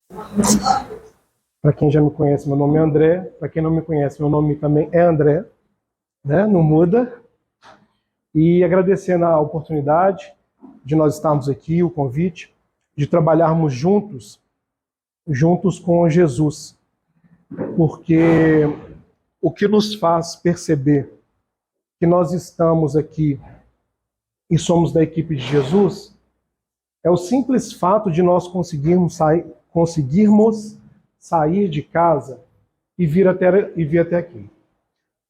Para quem já me conhece, meu nome é André. Para quem não me conhece, meu nome também é André, né? Não muda. E agradecendo a oportunidade de nós estarmos aqui, o convite, de trabalharmos juntos com Jesus. Porque o que nos faz perceber que nós estamos aqui e somos da equipe de Jesus é o simples fato de nós conseguirmos sair de casa e vir até aqui.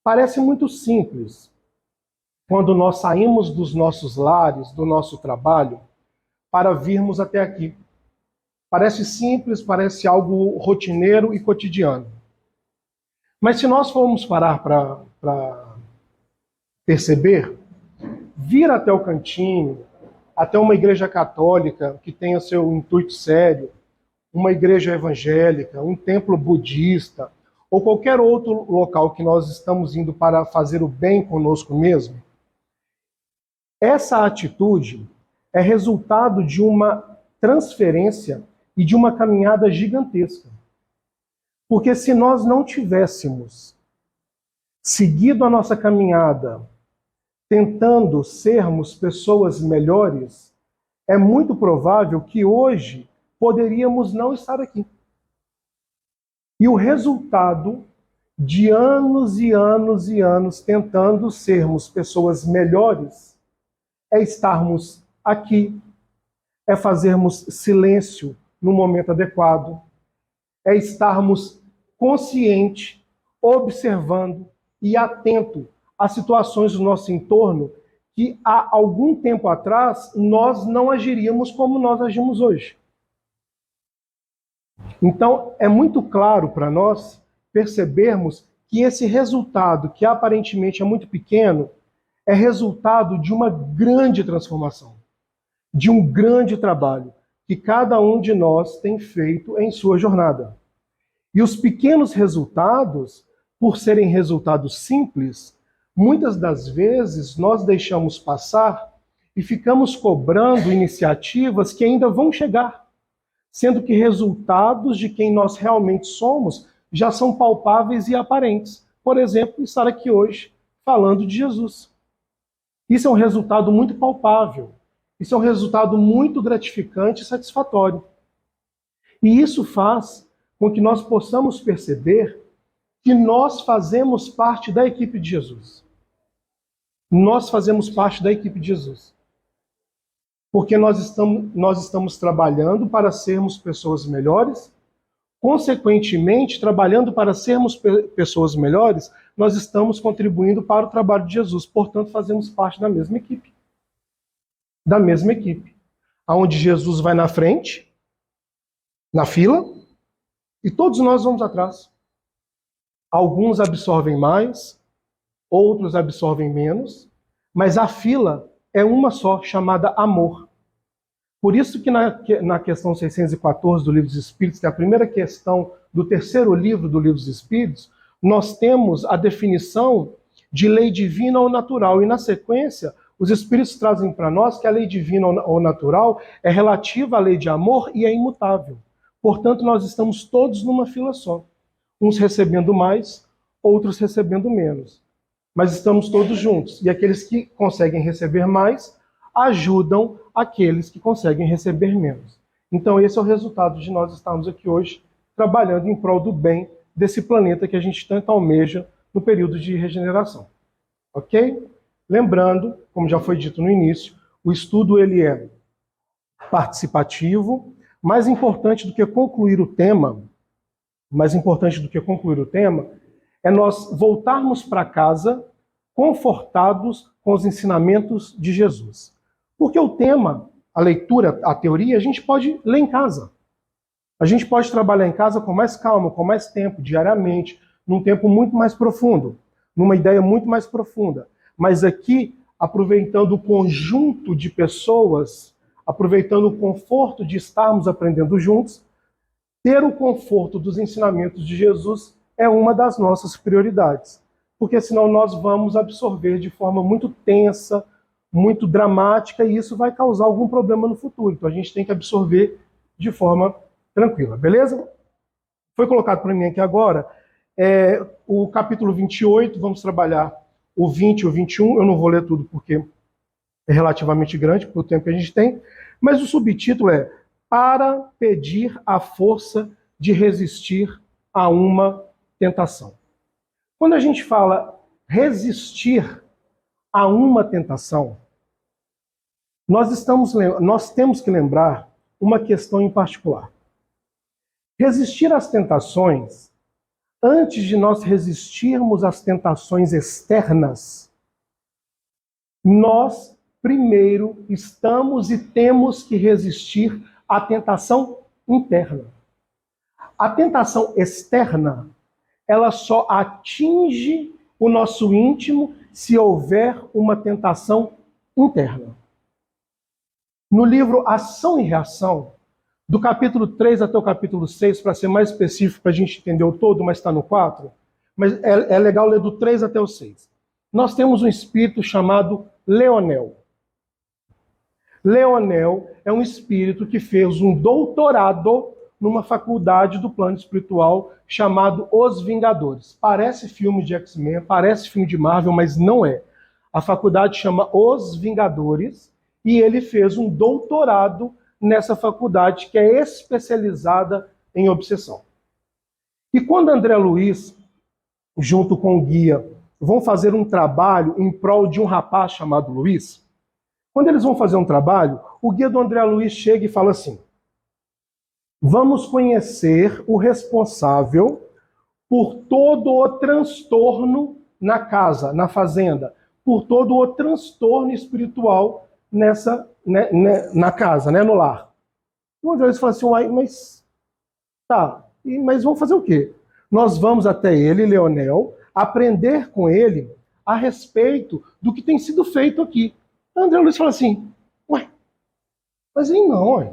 Parece muito simples quando nós saímos dos nossos lares, do nosso trabalho, para virmos até aqui. Parece simples, parece algo rotineiro e cotidiano. Mas se nós formos parar para perceber, vir até o cantinho, até uma igreja católica que tenha seu intuito sério, uma igreja evangélica, um templo budista, ou qualquer outro local que nós estamos indo para fazer o bem conosco mesmo, essa atitude é resultado de uma transferência e de uma caminhada gigantesca. Porque se nós não tivéssemos seguido a nossa caminhada tentando sermos pessoas melhores, é muito provável que hoje poderíamos não estar aqui. E o resultado de anos e anos e anos tentando sermos pessoas melhores é estarmos aqui, é fazermos silêncio no momento adequado, é estarmos consciente, observando e atento às situações do nosso entorno que há algum tempo atrás nós não agiríamos como nós agimos hoje. Então, é muito claro para nós percebermos que esse resultado, que aparentemente é muito pequeno, é resultado de uma grande transformação, de um grande trabalho que cada um de nós tem feito em sua jornada. E os pequenos resultados, por serem resultados simples, muitas das vezes nós deixamos passar e ficamos cobrando iniciativas que ainda vão chegar, sendo que resultados de quem nós realmente somos já são palpáveis e aparentes. Por exemplo, estar aqui hoje falando de Jesus. Isso é um resultado muito palpável. Isso é um resultado muito gratificante e satisfatório. E isso faz com que nós possamos perceber que nós fazemos parte da equipe de Jesus. Nós fazemos parte da equipe de Jesus. Porque nós estamos trabalhando para sermos pessoas melhores. Consequentemente, trabalhando para sermos pessoas melhores, nós estamos contribuindo para o trabalho de Jesus. Portanto, fazemos parte da mesma equipe. Da mesma equipe. Onde Jesus vai na frente, na fila, e todos nós vamos atrás. Alguns absorvem mais, outros absorvem menos, mas a fila é uma só, chamada amor. Por isso que na questão 614 do Livro dos Espíritos, que é a primeira questão do terceiro livro do Livro dos Espíritos, nós temos a definição de lei divina ou natural. E na sequência, os Espíritos trazem para nós que a lei divina ou natural é relativa à lei de amor e é imutável. Portanto, nós estamos todos numa fila só. Uns recebendo mais, outros recebendo menos. Mas estamos todos juntos. E aqueles que conseguem receber mais ajudam aqueles que conseguem receber menos. Então esse é o resultado de nós estarmos aqui hoje trabalhando em prol do bem desse planeta que a gente tanto almeja no período de regeneração. Ok? Lembrando, como já foi dito no início, o estudo ele é participativo. Mais importante do que concluir o tema, é nós voltarmos para casa confortados com os ensinamentos de Jesus. Porque o tema, a leitura, a teoria, a gente pode ler em casa. A gente pode trabalhar em casa com mais calma, com mais tempo, diariamente, num tempo muito mais profundo, numa ideia muito mais profunda. Mas aqui, aproveitando o conjunto de pessoas, aproveitando o conforto de estarmos aprendendo juntos, ter o conforto dos ensinamentos de Jesus é uma das nossas prioridades. Porque senão nós vamos absorver de forma muito tensa, muito dramática, e isso vai causar algum problema no futuro. Então a gente tem que absorver de forma tranquila, beleza? Foi colocado para mim aqui agora o capítulo 28, vamos trabalhar o 20 e o 21, eu não vou ler tudo porque é relativamente grande para o tempo que a gente tem, mas o subtítulo é Para pedir a força de resistir a uma tentação. Quando a gente fala resistir a uma tentação, nós temos que lembrar uma questão em particular. Resistir às tentações, antes de nós resistirmos às tentações externas, nós primeiro estamos e temos que resistir à tentação interna. A tentação externa, ela só atinge o nosso íntimo se houver uma tentação interna. No livro Ação e Reação, do capítulo 3 até o capítulo 6, para ser mais específico, para a gente entender o todo, mas está no 4, mas é legal ler do 3 até o 6. Nós temos um espírito chamado Leonel. Leonel é um espírito que fez um doutorado numa faculdade do plano espiritual chamado Os Vingadores. Parece filme de X-Men, parece filme de Marvel, mas não é. A faculdade chama Os Vingadores e ele fez um doutorado nessa faculdade que é especializada em obsessão. E quando André Luiz, junto com o guia, vão fazer um trabalho em prol de um rapaz chamado Luiz, quando eles vão fazer um trabalho, o guia do André Luiz chega e fala assim: vamos conhecer o responsável por todo o transtorno na casa, na fazenda, por todo o transtorno espiritual na casa, no lar. O André Luiz fala assim: uai, mas vamos fazer o quê? Nós vamos até ele, Leonel, aprender com ele a respeito do que tem sido feito aqui. André Luiz fala assim: ué, mas aí não, ué.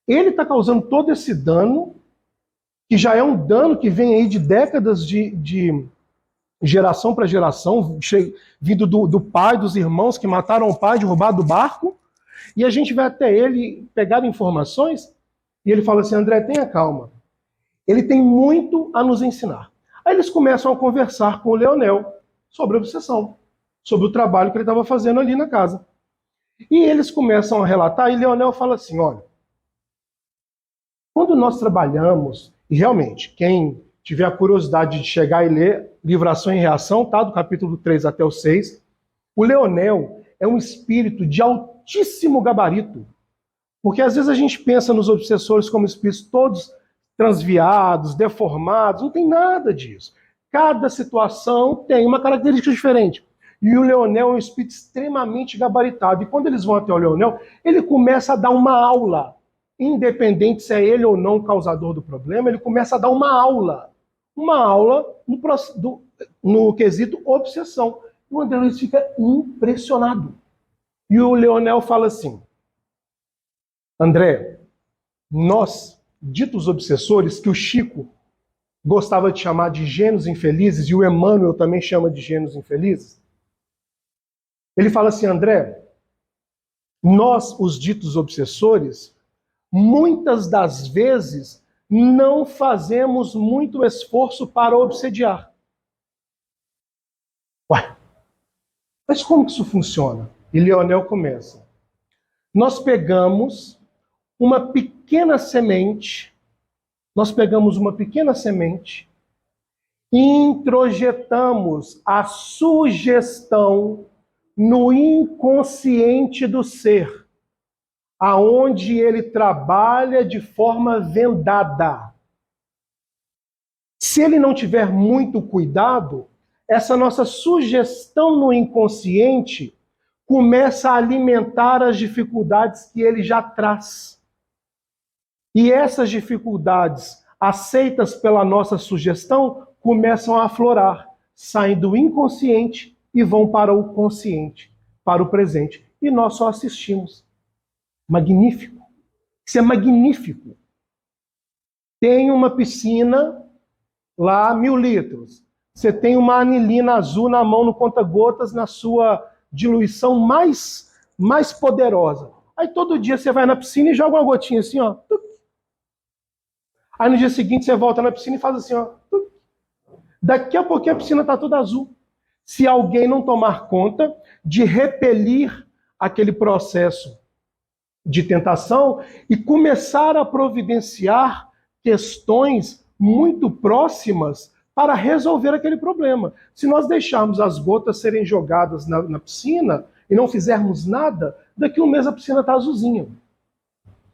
Ele está causando todo esse dano, que já é um dano que vem aí de décadas de geração para geração, vindo do pai, dos irmãos que mataram o pai, derrubaram do barco, e a gente vai até ele pegar informações, e ele fala assim: André, tenha calma. Ele tem muito a nos ensinar. Aí eles começam a conversar com o Leonel sobre a obsessão, sobre o trabalho que ele estava fazendo ali na casa. E eles começam a relatar, e Leonel fala assim: olha, quando nós trabalhamos, e realmente, quem tiver a curiosidade de chegar e ler livro Ação e Reação, tá? Do capítulo 3 até o 6, o Leonel é um espírito de altíssimo gabarito. Porque às vezes a gente pensa nos obsessores como espíritos todos transviados, deformados, não tem nada disso. Cada situação tem uma característica diferente. E o Leonel é um espírito extremamente gabaritado. E quando eles vão até o Leonel, ele começa a dar uma aula. Independente se é ele ou não o causador do problema, ele começa a dar uma aula. Uma aula no quesito obsessão. E o André Luiz fica impressionado. E o Leonel fala assim: André, nós, ditos obsessores, que o Chico gostava de chamar de gênios infelizes, e o Emmanuel também chama de gênios infelizes, ele fala assim: André, nós, os ditos obsessores, muitas das vezes não fazemos muito esforço para obsediar. Ué, mas como que isso funciona? E Leonel começa: nós pegamos uma pequena semente, e introjetamos a sugestão no inconsciente do ser, aonde ele trabalha de forma vendada. Se ele não tiver muito cuidado, essa nossa sugestão no inconsciente começa a alimentar as dificuldades que ele já traz. E essas dificuldades, aceitas pela nossa sugestão, começam a aflorar, saem do inconsciente e vão para o consciente, para o presente. E nós só assistimos. Magnífico. Isso é magnífico. Tem uma piscina lá, 1000 litros. Você tem uma anilina azul na mão, no conta-gotas, na sua diluição mais poderosa. Aí todo dia você vai na piscina e joga uma gotinha assim, ó. Aí no dia seguinte você volta na piscina e faz assim, ó. Daqui a pouquinho a piscina está toda azul. Se alguém não tomar conta de repelir aquele processo de tentação e começar a providenciar questões muito próximas para resolver aquele problema. Se nós deixarmos as gotas serem jogadas na piscina e não fizermos nada, daqui a um mês a piscina está azulzinha.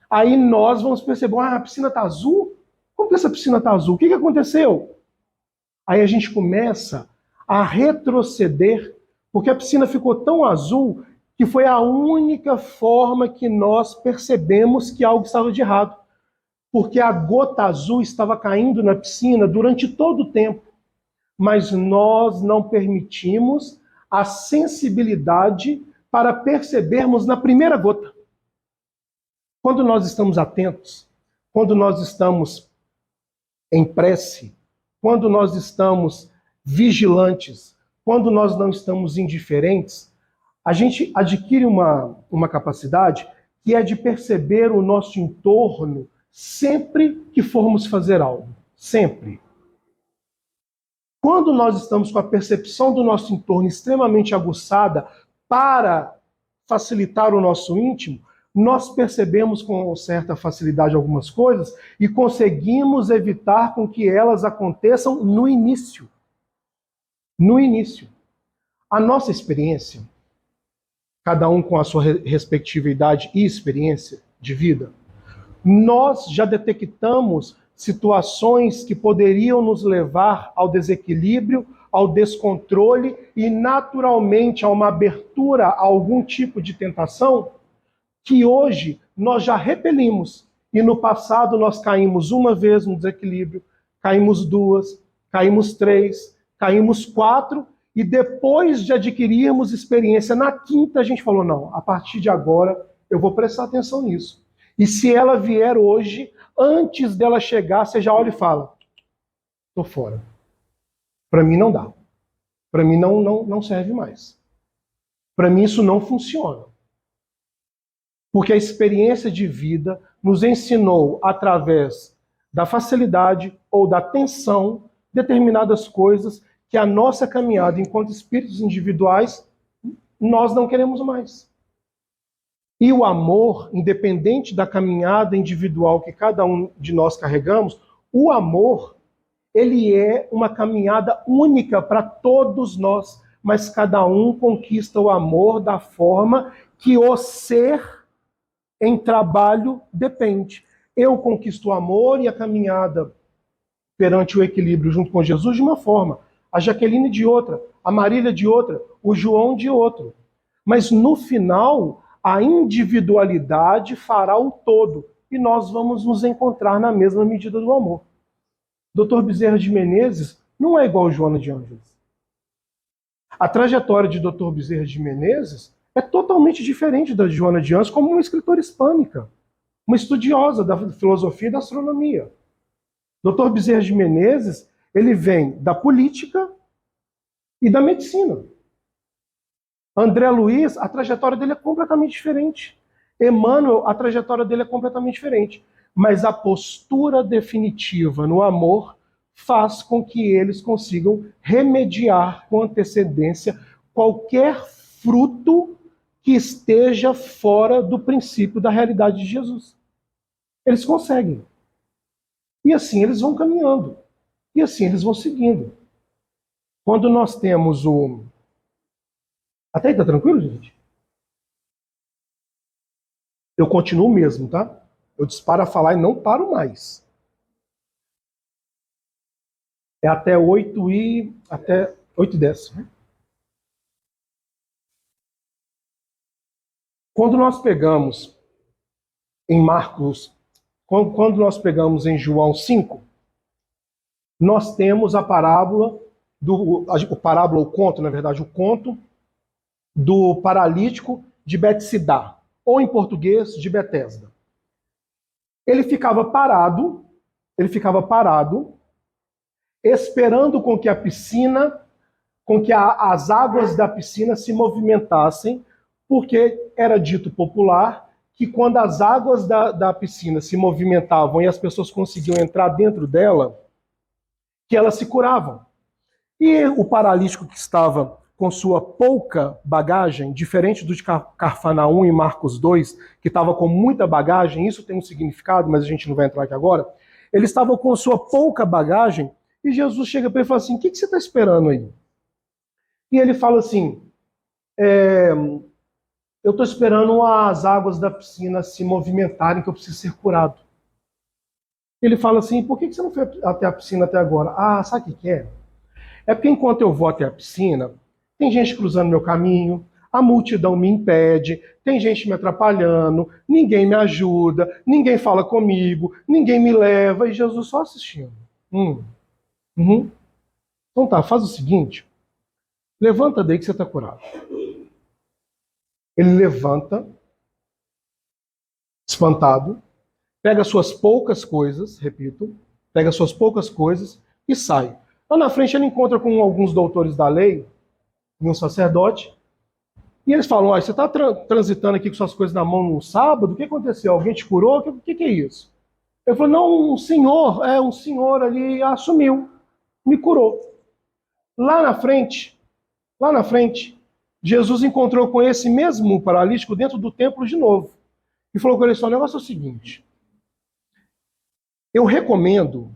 Aí nós vamos perceber, a piscina está azul? Como que essa piscina está azul? O que aconteceu? Aí a gente começa a retroceder, porque a piscina ficou tão azul que foi a única forma que nós percebemos que algo estava de errado. Porque a gota azul estava caindo na piscina durante todo o tempo. Mas nós não permitimos a sensibilidade para percebermos na primeira gota. Quando nós estamos atentos, quando nós estamos em prece, quando nós estamos vigilantes, quando nós não estamos indiferentes, a gente adquire uma capacidade que é de perceber o nosso entorno sempre que formos fazer algo. Sempre. Quando nós estamos com a percepção do nosso entorno extremamente aguçada para facilitar o nosso íntimo, nós percebemos com certa facilidade algumas coisas e conseguimos evitar com que elas aconteçam no início. No início. A nossa experiência, cada um com a sua respectiva idade e experiência de vida, nós já detectamos situações que poderiam nos levar ao desequilíbrio, ao descontrole e, naturalmente, a uma abertura a algum tipo de tentação que hoje nós já repelimos. E no passado nós caímos uma vez no desequilíbrio, caímos duas, caímos três, caímos quatro, e depois de adquirirmos experiência na quinta, a gente falou, não, a partir de agora eu vou prestar atenção nisso. E se ela vier hoje, antes dela chegar, você já olha e fala, tô fora. Para mim não dá. Para mim não serve mais. Para mim isso não funciona. Porque a experiência de vida nos ensinou, através da facilidade ou da tensão, determinadas coisas que a nossa caminhada enquanto espíritos individuais, nós não queremos mais. E o amor, independente da caminhada individual que cada um de nós carregamos, o amor, ele é uma caminhada única para todos nós, mas cada um conquista o amor da forma que o ser em trabalho depende. Eu conquisto o amor e a caminhada perante o equilíbrio junto com Jesus de uma forma, a Jaqueline de outra, a Marília de outra, o João de outro. Mas no final, a individualidade fará o todo e nós vamos nos encontrar na mesma medida do amor. Dr. Bezerra de Menezes não é igual ao Joana de Ângeles. A trajetória de Dr. Bezerra de Menezes é totalmente diferente da de Joana de Ângeles, como uma escritora hispânica, uma estudiosa da filosofia e da astronomia. Dr. Bezerra de Menezes, ele vem da política e da medicina. André Luiz, a trajetória dele é completamente diferente. Emmanuel, a trajetória dele é completamente diferente. Mas a postura definitiva no amor faz com que eles consigam remediar com antecedência qualquer fruto que esteja fora do princípio da realidade de Jesus. Eles conseguem. E assim eles vão caminhando. E assim eles vão seguindo. Quando nós temos o... Até aí tá tranquilo, gente? Eu continuo mesmo, tá? Eu disparo a falar e não paro mais. É até 8h10. Né? Quando nós pegamos em Marcos, quando nós pegamos em João 5, nós temos a parábola, o conto, na verdade, o conto do paralítico de Betsidá, ou em português, de Betesda. Ele ficava parado, esperando com que a piscina, com que as águas da piscina se movimentassem, porque era dito popular que quando as águas da piscina se movimentavam e as pessoas conseguiam entrar dentro dela, que elas se curavam. E o paralítico que estava com sua pouca bagagem, diferente do de Cafarnaum em Marcos 2, que estava com muita bagagem, isso tem um significado, mas a gente não vai entrar aqui agora, ele estava com sua pouca bagagem, e Jesus chega para ele e fala assim, o que você está esperando aí? E ele fala assim, eu estou esperando as águas da piscina se movimentarem, que eu preciso ser curado. Ele fala assim, por que você não foi até a piscina até agora? Ah, sabe o que é? É porque enquanto eu vou até a piscina, tem gente cruzando meu caminho, a multidão me impede, tem gente me atrapalhando, ninguém me ajuda, ninguém fala comigo, ninguém me leva, e Jesus só assistindo. Uhum. Então tá, faz o seguinte, levanta daí que você está curado. Ele levanta, espantado, pega suas poucas coisas, repito, pega suas poucas coisas e sai. Lá na frente ele encontra com alguns doutores da lei e um sacerdote, e eles falam, você está transitando aqui com suas coisas na mão no sábado? O que aconteceu? Alguém te curou? O que é isso? Ele falou, não, um senhor ali assumiu, me curou. Lá na frente, Jesus encontrou com esse mesmo paralítico dentro do templo de novo. E falou com ele só, o negócio é o seguinte, eu recomendo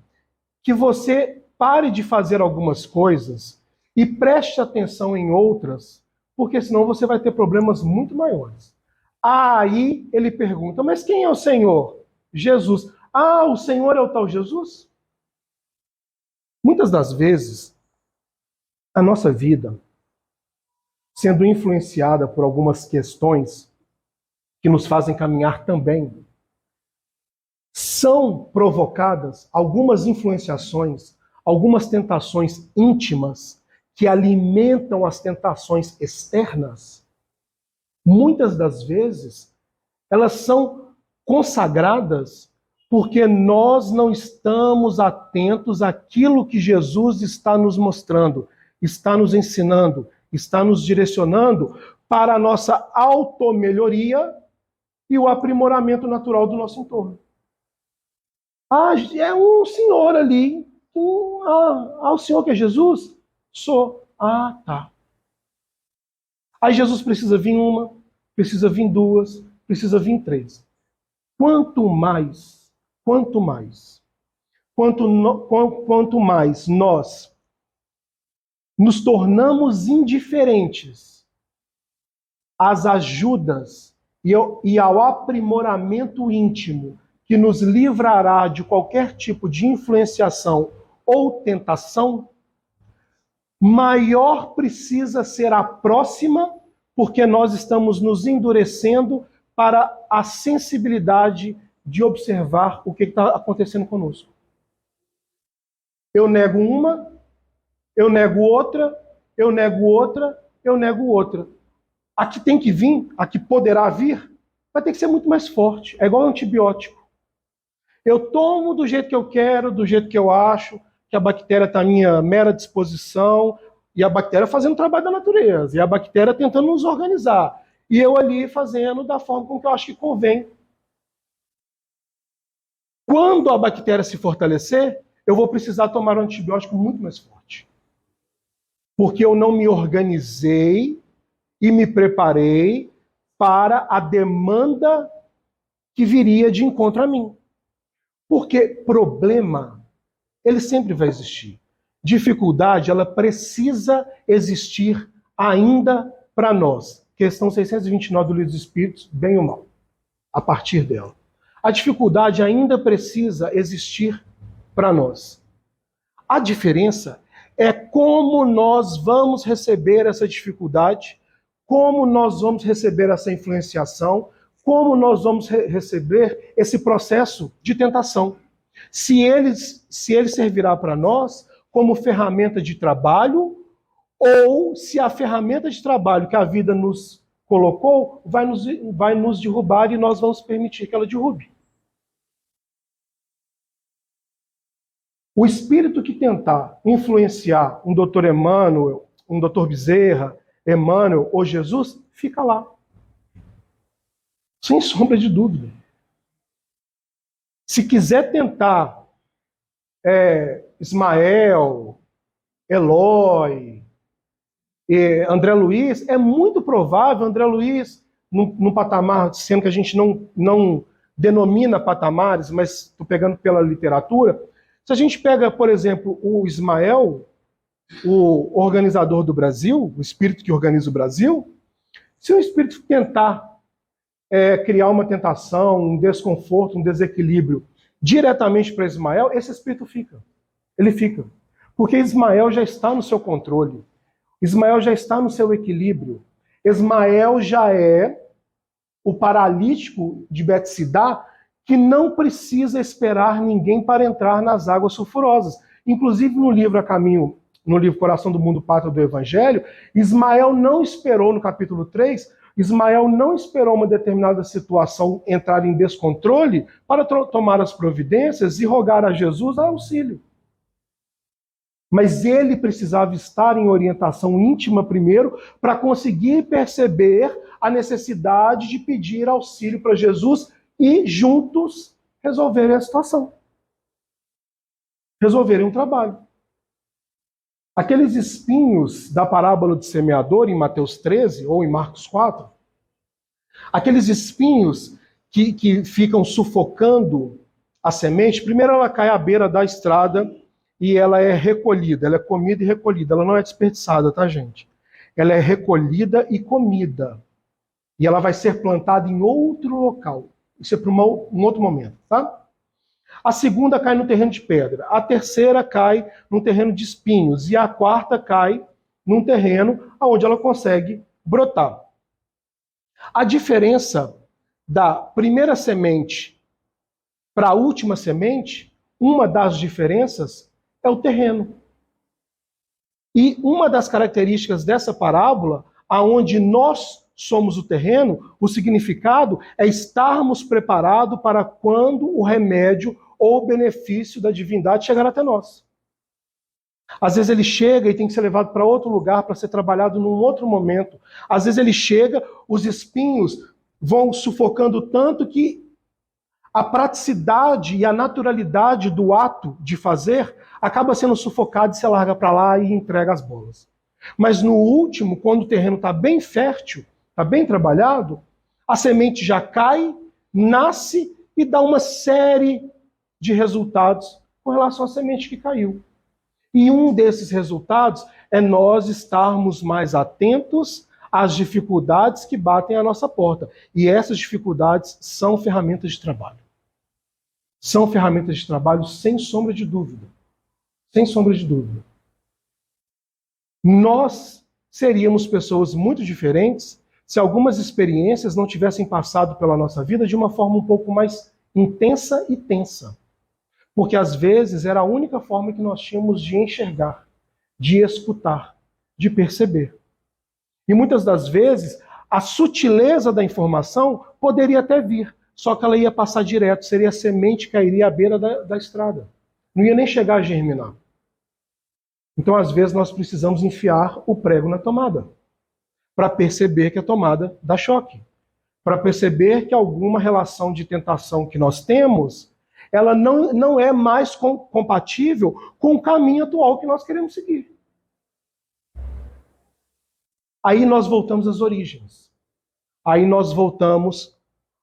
que você pare de fazer algumas coisas e preste atenção em outras, porque senão você vai ter problemas muito maiores. Aí ele pergunta, mas quem é o Senhor? Jesus. Ah, o Senhor é o tal Jesus? Muitas das vezes, a nossa vida, sendo influenciada por algumas questões que nos fazem caminhar também, são provocadas algumas influenciações, algumas tentações íntimas que alimentam as tentações externas. Muitas das vezes, elas são consagradas porque nós não estamos atentos àquilo que Jesus está nos mostrando, está nos ensinando, está nos direcionando para a nossa automelhoria e o aprimoramento natural do nosso entorno. Ah, é um senhor ali. O senhor que é Jesus? Sou. Ah, tá. Aí Jesus precisa vir uma, precisa vir duas, precisa vir três. Quanto mais nós nos tornamos indiferentes às ajudas e ao aprimoramento íntimo que nos livrará de qualquer tipo de influenciação ou tentação, maior precisa ser a próxima, porque nós estamos nos endurecendo para a sensibilidade de observar o que está acontecendo conosco. Eu nego uma, eu nego outra, eu nego outra, eu nego outra. A que tem que vir, a que poderá vir, vai ter que ser muito mais forte. É igual um antibiótico. Eu tomo do jeito que eu quero, do jeito que eu acho, que a bactéria está à minha mera disposição, e a bactéria fazendo o trabalho da natureza, e a bactéria tentando nos organizar, e eu ali fazendo da forma como que eu acho que convém. Quando a bactéria se fortalecer, eu vou precisar tomar um antibiótico muito mais forte. Porque eu não me organizei e me preparei para a demanda que viria de encontro a mim. Porque problema, ele sempre vai existir. Dificuldade, ela precisa existir ainda para nós. Questão 629 do Livro dos Espíritos, bem ou mal, a partir dela. A dificuldade ainda precisa existir para nós. A diferença é como nós vamos receber essa dificuldade, como nós vamos receber essa influenciação, como nós vamos receber esse processo de tentação. Se ele servirá para nós como ferramenta de trabalho, ou se a ferramenta de trabalho que a vida nos colocou vai nos derrubar e nós vamos permitir que ela derrube. O espírito que tentar influenciar um doutor Emmanuel, um doutor Bezerra, Emmanuel ou Jesus, fica lá. Sem sombra de dúvida. Se quiser tentar Ismael, Eloy, André Luiz, é muito provável André Luiz, num patamar, sendo que a gente não denomina patamares, mas estou pegando pela literatura, se a gente pega, por exemplo, o Ismael, o organizador do Brasil, o espírito que organiza o Brasil, se o espírito tentar criar uma tentação, um desconforto, um desequilíbrio diretamente para Ismael, esse espírito fica. Ele fica. Porque Ismael já está no seu controle. Ismael já está no seu equilíbrio. Ismael já é o paralítico de Betsidá que não precisa esperar ninguém para entrar nas águas sulfurosas. Inclusive no livro A Caminho, no livro Coração do Mundo, Pátria do Evangelho, Ismael não esperou, no capítulo 3, Ismael não esperou uma determinada situação entrar em descontrole para tomar as providências e rogar a Jesus auxílio. Mas ele precisava estar em orientação íntima primeiro para conseguir perceber a necessidade de pedir auxílio para Jesus e juntos resolverem a situação. Resolverem um trabalho. Aqueles espinhos da parábola do semeador em Mateus 13 ou em Marcos 4, aqueles espinhos que ficam sufocando a semente, primeiro ela cai à beira da estrada e ela é recolhida, ela é comida e recolhida, ela não é desperdiçada, tá, gente? Ela é recolhida e comida. E ela vai ser plantada em outro local. Isso é para um outro momento, tá? A segunda cai no terreno de pedra, a terceira cai no terreno de espinhos e a quarta cai num terreno onde ela consegue brotar. A diferença da primeira semente para a última semente, uma das diferenças é o terreno. E uma das características dessa parábola, aonde nós somos o terreno, o significado é estarmos preparados para quando o remédio ou o benefício da divindade chegar até nós. Às vezes ele chega e tem que ser levado para outro lugar para ser trabalhado num outro momento. Às vezes ele chega, os espinhos vão sufocando tanto que a praticidade e a naturalidade do ato de fazer acaba sendo sufocado e se larga para lá e entrega as bolas. Mas no último, quando o terreno está bem fértil, está bem trabalhado, a semente já cai, nasce e dá uma série de resultados com relação à semente que caiu. E um desses resultados é nós estarmos mais atentos às dificuldades que batem à nossa porta. E essas dificuldades são ferramentas de trabalho. São ferramentas de trabalho sem sombra de dúvida. Sem sombra de dúvida. Nós seríamos pessoas muito diferentes se algumas experiências não tivessem passado pela nossa vida de uma forma um pouco mais intensa e tensa. Porque às vezes era a única forma que nós tínhamos de enxergar, de escutar, de perceber. E muitas das vezes a sutileza da informação poderia até vir, só que ela ia passar direto, seria a semente que cairia à beira da estrada. Não ia nem chegar a germinar. Então às vezes nós precisamos enfiar o prego na tomada, para perceber que a tomada dá choque, para perceber que alguma relação de tentação que nós temos ela não é mais compatível com o caminho atual que nós queremos seguir. Aí nós voltamos às origens. Aí nós voltamos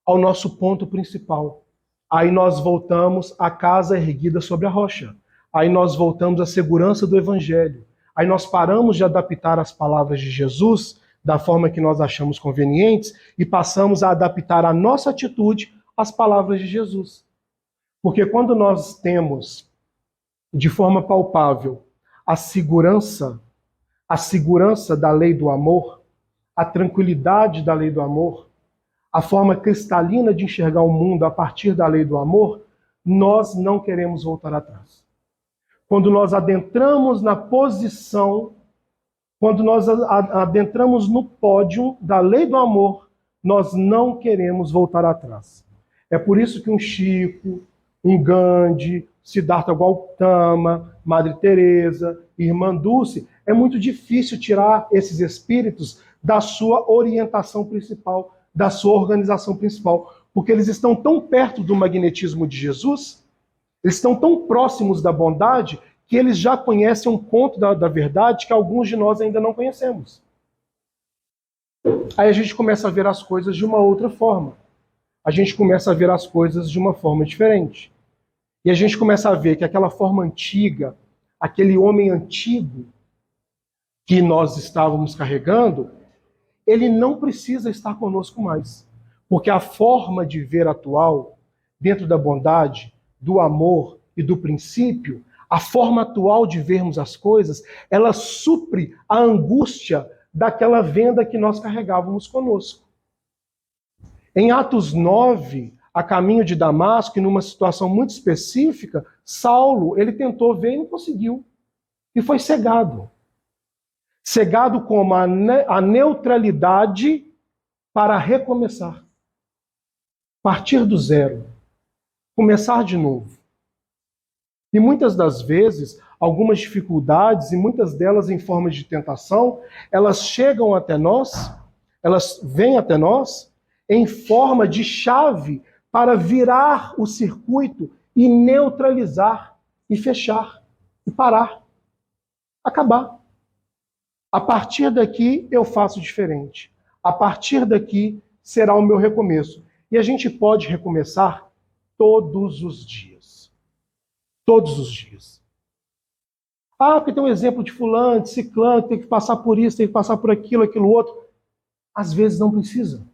ao nosso ponto principal. Aí nós voltamos à casa erguida sobre a rocha. Aí nós voltamos à segurança do Evangelho. Aí nós paramos de adaptar as palavras de Jesus da forma que nós achamos convenientes e passamos a adaptar a nossa atitude às palavras de Jesus. Porque quando nós temos, de forma palpável, a segurança da lei do amor, a tranquilidade da lei do amor, a forma cristalina de enxergar o mundo a partir da lei do amor, nós não queremos voltar atrás. Quando nós adentramos na posição, quando nós adentramos no pódio da lei do amor, nós não queremos voltar atrás. É por isso que um Chico, um Gandhi, Siddhartha Gautama, Madre Teresa, Irmã Dulce, é muito difícil tirar esses espíritos da sua orientação principal, da sua organização principal, porque eles estão tão perto do magnetismo de Jesus, eles estão tão próximos da bondade, que eles já conhecem um ponto da verdade que alguns de nós ainda não conhecemos. Aí a gente começa a ver as coisas de uma outra forma. A gente começa a ver as coisas de uma forma diferente. E a gente começa a ver que aquela forma antiga, aquele homem antigo que nós estávamos carregando, ele não precisa estar conosco mais. Porque a forma de ver atual, dentro da bondade, do amor e do princípio, a forma atual de vermos as coisas, ela supre a angústia daquela venda que nós carregávamos conosco. Em Atos 9, a caminho de Damasco, e numa situação muito específica, Saulo, ele tentou ver e não conseguiu. E foi cegado. Cegado como a neutralidade para recomeçar. Partir do zero. Começar de novo. E muitas das vezes, algumas dificuldades, e muitas delas em forma de tentação, elas chegam até nós, elas vêm até nós, em forma de chave para virar o circuito e neutralizar, e fechar, e parar, acabar. A partir daqui eu faço diferente. A partir daqui será o meu recomeço. E a gente pode recomeçar todos os dias. Todos os dias. Ah, porque tem um exemplo de fulano, de ciclano, que tem que passar por isso, tem que passar por aquilo, aquilo outro. Às vezes não precisa.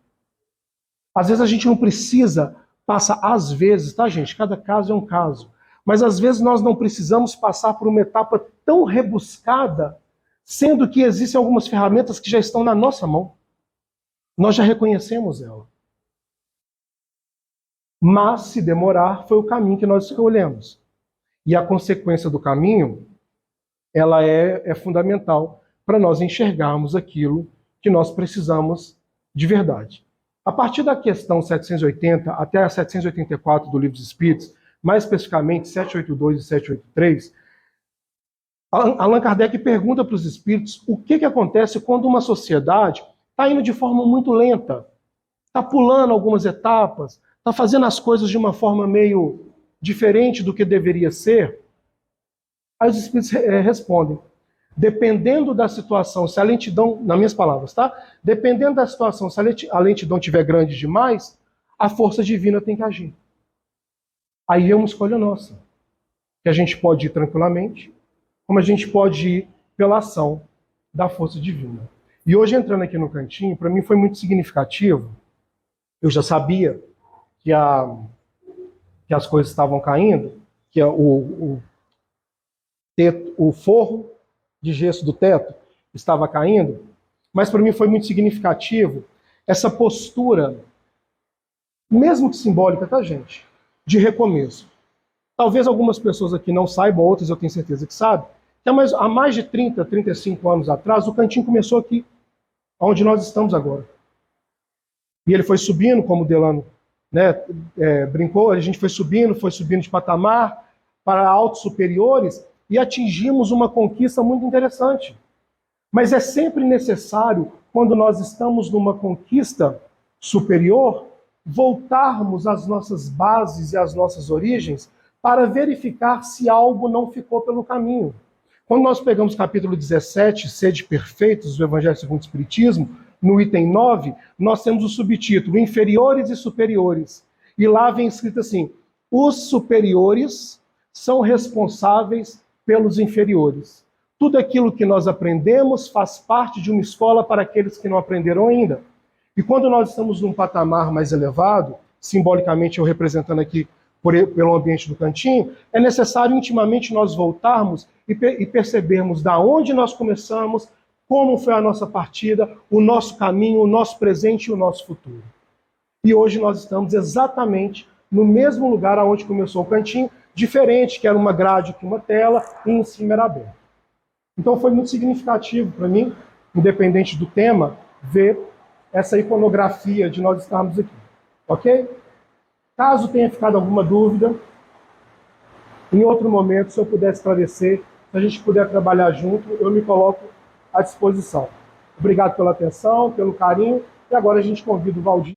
Às vezes a gente não precisa passar, às vezes, tá, gente? Cada caso é um caso. Mas às vezes nós não precisamos passar por uma etapa tão rebuscada, sendo que existem algumas ferramentas que já estão na nossa mão. Nós já reconhecemos ela. Mas, se demorar, foi o caminho que nós escolhemos. E a consequência do caminho, ela é fundamental para nós enxergarmos aquilo que nós precisamos de verdade. A partir da questão 780 até a 784 do Livro dos Espíritos, mais especificamente 782 e 783, Allan Kardec pergunta para os espíritos o que acontece quando uma sociedade está indo de forma muito lenta, está pulando algumas etapas, está fazendo as coisas de uma forma meio diferente do que deveria ser. Aí os espíritos respondem, dependendo da situação, se a lentidão, nas minhas palavras, tá? Dependendo da situação, se a lentidão estiver grande demais, a força divina tem que agir. Aí é uma escolha nossa, que a gente pode ir tranquilamente, como a gente pode ir pela ação da força divina. E hoje, entrando aqui no cantinho, para mim foi muito significativo. Eu já sabia que as coisas estavam caindo, que o forro de gesso do teto estava caindo, mas para mim foi muito significativo essa postura, mesmo que simbólica, tá, gente? De recomeço. Talvez algumas pessoas aqui não saibam, outras eu tenho certeza que sabem, que há mais de 30, 35 anos atrás, o cantinho começou aqui, onde nós estamos agora. E ele foi subindo, como o Delano brincou, a gente foi subindo de patamar para altos superiores e atingimos uma conquista muito interessante. Mas é sempre necessário, quando nós estamos numa conquista superior, voltarmos às nossas bases e às nossas origens para verificar se algo não ficou pelo caminho. Quando nós pegamos o capítulo 17, Sede Perfeitos, do Evangelho segundo o Espiritismo, no item 9, nós temos o subtítulo Inferiores e Superiores. E lá vem escrito assim, os superiores são responsáveis pelos inferiores. Tudo aquilo que nós aprendemos faz parte de uma escola para aqueles que não aprenderam ainda. E quando nós estamos num patamar mais elevado, simbolicamente eu representando aqui pelo ambiente do cantinho, é necessário intimamente nós voltarmos e percebermos da onde nós começamos, como foi a nossa partida, o nosso caminho, o nosso presente e o nosso futuro. E hoje nós estamos exatamente no mesmo lugar onde começou o cantinho, diferente, que era uma grade com uma tela, e em cima era aberto. Então foi muito significativo para mim, independente do tema, ver essa iconografia de nós estarmos aqui. Ok? Caso tenha ficado alguma dúvida, em outro momento, se eu puder esclarecer, se a gente puder trabalhar junto, eu me coloco à disposição. Obrigado pela atenção, pelo carinho E agora a gente convida o Valdir